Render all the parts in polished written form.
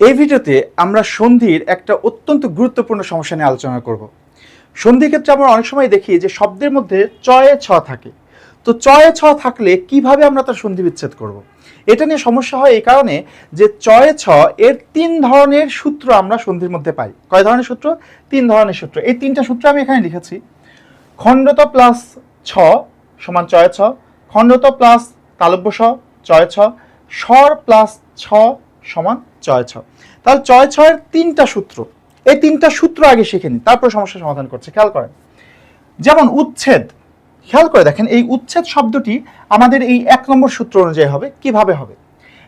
এই ভিডিওতে আমরা সন্ধির একটা অত্যন্ত গুরুত্বপূর্ণ সমস্যা নিয়ে আলোচনা করব। সন্ধির ক্ষেত্রে আমরা অনেক সময় দেখি যে শব্দের মধ্যে চয়ে ছ থাকে। তো চয়ে ছ থাকলে কিভাবে আমরা তার সন্ধি বিচ্ছেদ করব। এটা নিয়ে সমস্যা হয় এই কারণে যে চয়ে ছ এর 3 ধরনের সূত্র আমরা সন্ধির মধ্যে পাই। কয় ধরনের সূত্র? 3 ধরনের সূত্র। এই 3টা সূত্র আমি এখানে লিখেছি। খণ্ডত প্লাস ছ সমান চয়ে ছ, খণ্ডত প্লাস তালব্য স চয়ে ছ, স্বর প্লাস ছ সমান চয় ছ। তাহলে চয় ছয়ের 3টা সূত্র, এই 3টা সূত্র আগে শিখে নিন, তারপর সমস্যা সমাধান করছে। খেয়াল করেন, যেমন উচ্ছেদ, খেয়াল করে দেখেন এই উচ্ছেদ শব্দটি আমাদের এই 1 নম্বর সূত্র অনুযায়ী হবে। কিভাবে হবে?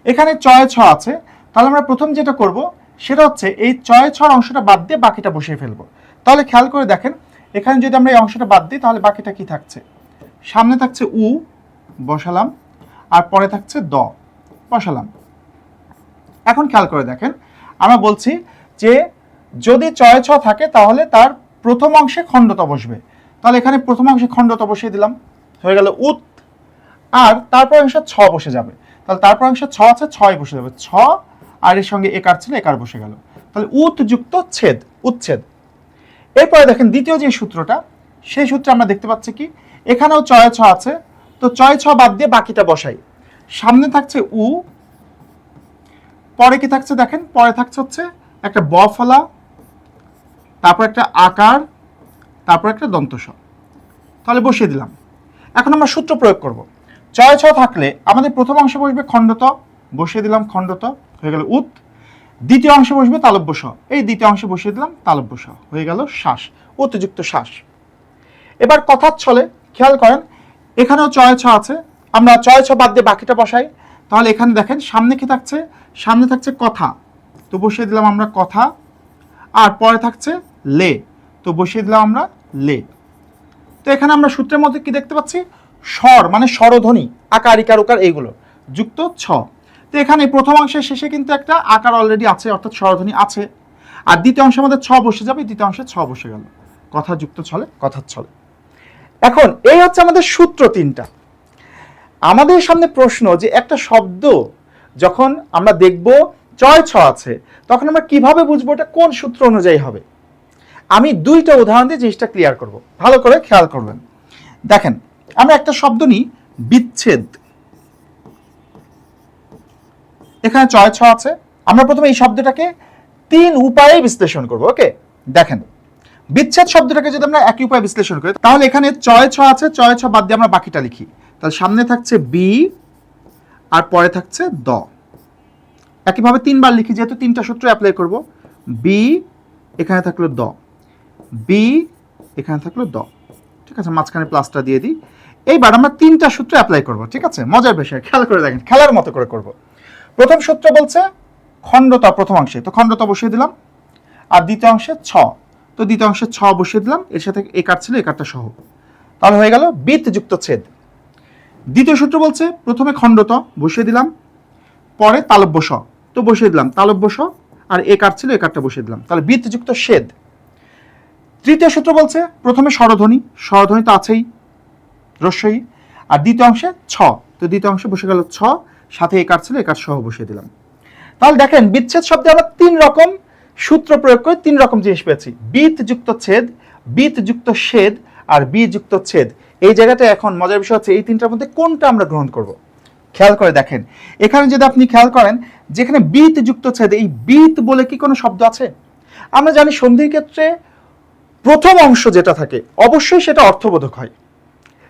এখানে চয় ছ আছে, তাহলে আমরা প্রথম যেটা করব সেটা হচ্ছে এই চয় ছর অংশটা বাদ দিয়ে বাকিটা বসিয়ে ফেলবো। তাহলে খেয়াল করে দেখেন, এখানে যদি আমরা এই অংশটা বাদ দিই তাহলে বাকিটা কি থাকছে? সামনে থাকছে উ বসালাম, আর পরে থাকছে দ বসালাম। এখন খেয়াল করে দেখেন, আমরা বলছি যে যদি চয় ছ থাকে তাহলে তার প্রথম অংশে খণ্ডত বসবে। তাহলে এখানে প্রথম অংশে খণ্ডত বসিয়ে দিলাম, হয়ে গেল উত। আর তারপর অংশে ছ বসে যাবে, তাহলে তারপর অংশে ছ আছে, ছয় বসে যাবে, ছ আর এর সঙ্গে একার ছিল, একার বসে গেল। তাহলে উত যুক্ত ছেদ, উচ্ছেদ। এরপরে দেখেন দ্বিতীয় যে সূত্রটা, সেই সূত্রে আমরা দেখতে পাচ্ছি কি এখানেও চয় ছ আছে, তো চয় ছ বাদ দিয়ে বাকিটা বসাই। সামনে থাকছে উ, পরে কি থাকছে দেখেন, পরে থাকছে হচ্ছে একটা ব ফলা, তারপর একটা আকার, তারপর একটা দন্ত স। তাহলে বসিয়ে দিলাম। এখন আমরা সূত্র প্রয়োগ করব। চয় ছ থাকলে আমাদের প্রথম অংশে বসবে খণ্ডত, বসিয়ে দিলাম খণ্ডত, হয়ে গেল উত। দ্বিতীয় অংশে বসবে তালব্য স, এই দ্বিতীয় অংশে বসিয়ে দিলাম তালব্য স, হয়ে গেল শ্বাস, উতযুক্ত শ্বাস। এবার কথার ছলে খেয়াল করেন, এখানেও চয় ছ আছে, আমরা চয় ছ বাদ দিয়ে বাকিটা বসাই। তাহলে এখানে দেখেন সামনে কি থাকছে, সামনে থাকছে কথা, তো বসিয়ে দিলাম আমরা কথা। আর পরে থাকছে লে, তো বসিয়ে দিলাম আমরা লে। তো এখানে আমরা সূত্রের মধ্যে কি দেখতে পাচ্ছি? স্বর মানে স্বরধ্বনি, আকার ইকার উকার এইগুলো যুক্ত ছ। তো এখানে প্রথম অংশের শেষে কিন্তু একটা আকার অলরেডি আছে, অর্থাৎ স্বরধ্বনি আছে। আর দ্বিতীয় অংশের মধ্যে ছ বসে যাবে, দ্বিতীয় অংশে ছ বসে গেল, কথা যুক্ত ছলে, কথার ছলে। এখন এই হচ্ছে আমাদের সূত্র 3টা। আমাদের সামনে প্রশ্ন যে একটা শব্দ যখন আমরা দেখব চয় ছ আছে, তখন আমরা কিভাবে বুঝবো এটা কোন সূত্র অনুযায়ী হবে। আমি 2টা উদাহরণ দিয়ে জিনিসটা ক্লিয়ার করব, ভালো করে খেয়াল করবেন। দেখেন, আমরা একটা শব্দ নিই বিচ্ছেদ, এখানে চয় ছ আছে। আমরা প্রথমে এই শব্দটাকে 3 উপায়ে বিশ্লেষণ করব। ওকে, দেখেন বিচ্ছেদ শব্দটাকে যদি আমরা একই উপায়ে বিশ্লেষণ করি, তাহলে এখানে চয় ছ আছে, চয় ছ বাদ দিয়ে আমরা বাকিটা লিখি। তাহলে সামনে থাকছে বি, আর পরে থাকছে দ। একইভাবে 3 বার লিখি, যেহেতু 3টা সূত্র অ্যাপ্লাই করব। বি, এখানে থাকলো দ, বি, এখানে থাকলো দ, ঠিক আছে, মাঝখানে প্লাসটা দিয়ে দিই। এইবার আমরা 3টা সূত্র অ্যাপ্লাই করব, ঠিক আছে, মজার বিষয়, খেয়াল করে দেখেন, খেলার মতো করে করব। প্রথম সূত্র বলছে খণ্ডত প্রথম অংশে, তো খণ্ডত বসিয়ে দিলাম। আর দ্বিতীয় অংশে ছ, তো দ্বিতীয় অংশে ছ বসিয়ে দিলাম, এর সাথে একার ছিল, একারটা সহ। তাহলে হয়ে গেল বিত যুক্ত ছেদ। দ্বিতীয় সূত্র বলছে প্রথমে খণ্ডত বসিয়ে দিলাম, পরে তালব্য স, তো বসিয়ে দিলাম তালব্য স, আর একার ছিল, একারটা বসিয়ে দিলাম, তাহলে বিত যুক্ত ছেদ। তৃতীয় সূত্র বলছে প্রথমে স্বরধ্বনি, স্বরধ্বনি তো আছেই, রস্যই, আর দ্বিতীয় অংশে ছ, তো দ্বিতীয় অংশে বসে গেল ছ, সাথে একার ছিল, একার সহ বসিয়ে দিলাম। তাহলে দেখেন বিচ্ছেদ শব্দে আমরা 3 রকম সূত্র প্রয়োগ করে 3 রকম জিনিস পেয়েছি, বিত যুক্ত ছেদ, বিত যুক্ত ছেদ, আর বি যুক্ত ছেদ। এই জায়গাটা এখন মজার বিষয় হচ্ছে এই 3টার মধ্যে কোনটা আমরা গ্রহণ করব। খেয়াল করে দেখেন, এখানে যদি আপনি খেয়াল করেন যেখানে বিত যুক্ত ছেদ, এই বিত বলে কি কোনো শব্দ আছে? আমরা জানি সন্ধির ক্ষেত্রে প্রথম অংশ যেটা থাকে অবশ্যই সেটা অর্থবোধক হয়,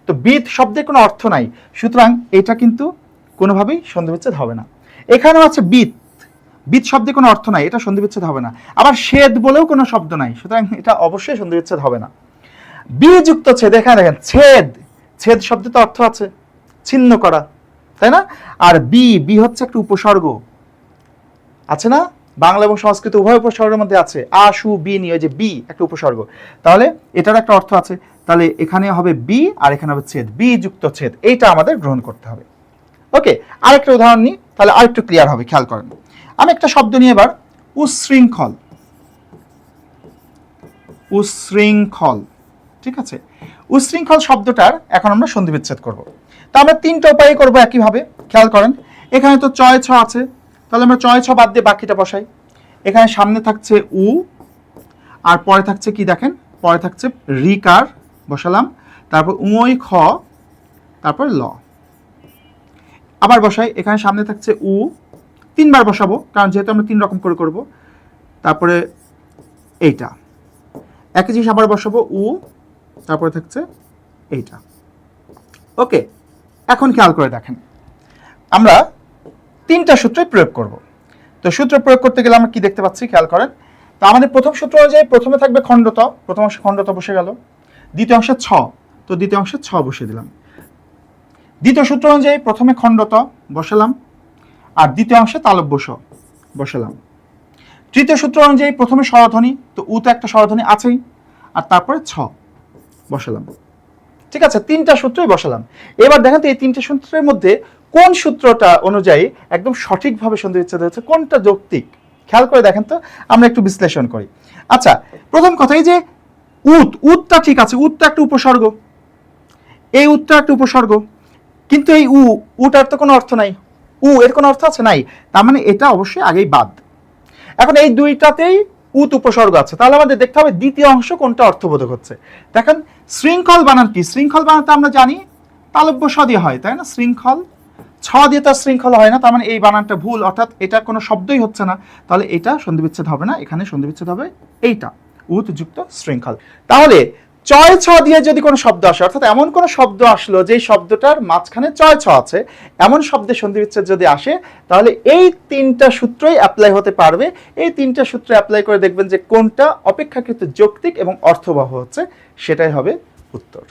তো বিত শব্দের কোনো অর্থ নাই, সুতরাং এটা কিন্তু কোনোভাবেই সন্ধি বিচ্ছেদ হবে না। এখানেও আছে বিত, বিত শব্দে কোনো অর্থ নাই, এটা সন্ধি বিচ্ছেদ হবে না। আবার ছেদ বলেও কোনো শব্দ নাই, সুতরাং এটা অবশ্যই সন্ধি বিচ্ছেদ হবে না। বি যুক্ত ছেদ, এখানে দেখেন ছেদ, ছেদ শব্দে তো অর্থ আছে ছিন্ন করা, তাই না? আর বি, বি হচ্ছে একটা উপসর্গ, আছে না? বাংলা এবং সংস্কৃত উভয় উপসর্গের মধ্যে আছে, আ সু বি নিয়ে, যে বি একটা উপসর্গ, তাহলে এটার একটা অর্থ আছে। তাহলে এখানে হবে বি, আর এখানে হবে ছেদ, বি যুক্ত ছেদ, এইটা আমাদের গ্রহণ করতে হবে। ওকে, আরেকটা উদাহরণ নিই, তাহলে আরেকটু ক্লিয়ার হবে। খেয়াল করেন, আমি একটা শব্দ নিয়ে এবার উচ্ছৃঙ্খল, উচ্ছৃঙ্খল, ঠিক আছে, উচ্ছৃঙ্খল শব্দটার এখন আমরা সন্ধি বিচ্ছেদ করব। তা আমরা 3টা উপায়ে করবো একইভাবে। খেয়াল করেন, এখানে তো চয় ছ আছে, তাহলে আমরা চয় ছ বাদ দিয়ে বাকিটা বসাই। এখানে সামনে থাকছে উ, আর পরে থাকছে কি দেখেন, পরে থাকছে রিকার বসালাম, তারপর উই খ, তারপর ল। আবার বসাই, এখানে সামনে থাকছে উ, 3 বার বসাবো কারণ যেহেতু আমরা 3 রকম করে করব। তারপরে এইটা একই জিনিস আবার বসাবো উ, তারপরে থাকছে এইটা। ওকে, এখন খেয়াল করে দেখেন আমরা 3টা সূত্রে প্রয়োগ করব। তো সূত্র প্রয়োগ করতে গেলে আমরা কি দেখতে পাচ্ছি খেয়াল করেন। তো আমাদের প্রথম সূত্র অনুযায়ী প্রথমে থাকবে খণ্ডত, প্রথম অংশে খণ্ডত বসে গেল। দ্বিতীয় অংশে 6, তো দ্বিতীয় অংশে 6 বসিয়ে দিলাম। দ্বিতীয় সূত্র অনুযায়ী প্রথমে খণ্ডত বসালাম, আর দ্বিতীয় অংশে তালব্য স বসালাম। তৃতীয় সূত্র অনুযায়ী প্রথমে স্বরধ্বনি, তো উ তো একটা স্বরধ্বনি আছেই, আর তারপরে 6 বসালাম। ঠিক আছে, 3টা সূত্রই বসালাম। এবার দেখেন তো এই 3টে সূত্রের মধ্যে কোন সূত্রটা অনুযায়ী একদম সঠিকভাবে সন্ধি বিচ্ছেদ হচ্ছে, কোনটা যৌক্তিক, খেয়াল করে দেখেন তো, আমরা একটু বিশ্লেষণ করি। আচ্ছা, প্রথম কথাই যে উতটা ঠিক আছে, উতটা একটা উপসর্গ, এই উতটা একটা উপসর্গ, কিন্তু এই উটার তো কোনো অর্থ নাই, এর কোনো অর্থ আছে নাই, তার মানে এটা অবশ্যই আগেই বাদ। এখন এই দুইটাতেই উত উপসর্গ আছে, তাহলে আমাদের দেখতে হবে দ্বিতীয় অংশ কোনটা অর্থবোধক হচ্ছে। দেখেন শৃঙ্খল বানান কি, শৃঙ্খল বানান তো আমরা জানি তালব্য স দিয়ে হয়, তাই না? শৃঙ্খল, 6 দিয়ে তো শৃঙ্খল হয় না, তার মানে এই বানানটা ভুল, অর্থাৎ এটা কোনো শব্দই হচ্ছে না, তাহলে এটা সন্ধি বিচ্ছেদ হবে না, এখানে সন্ধি বিচ্ছেদ হবে এইটা, উত যুক্ত শৃঙ্খল। তাহলে চয় ছ দিয়ে যদি কোনো শব্দ আসে, অর্থাৎ এমন কোনো শব্দ আসলো যে শব্দটার মাঝখানে চয় ছ আছে, এমন শব্দের সন্ধি বিচ্ছেদ যদি আসে, তাহলে এই 3টা সূত্রই অ্যাপ্লাই হতে পারবে। এই 3টা সূত্র অ্যাপ্লাই করে দেখবেন যে কোনটা অপেক্ষাকৃত যৌক্তিক এবং অর্থবহ হচ্ছে, সেটাই হবে উত্তর।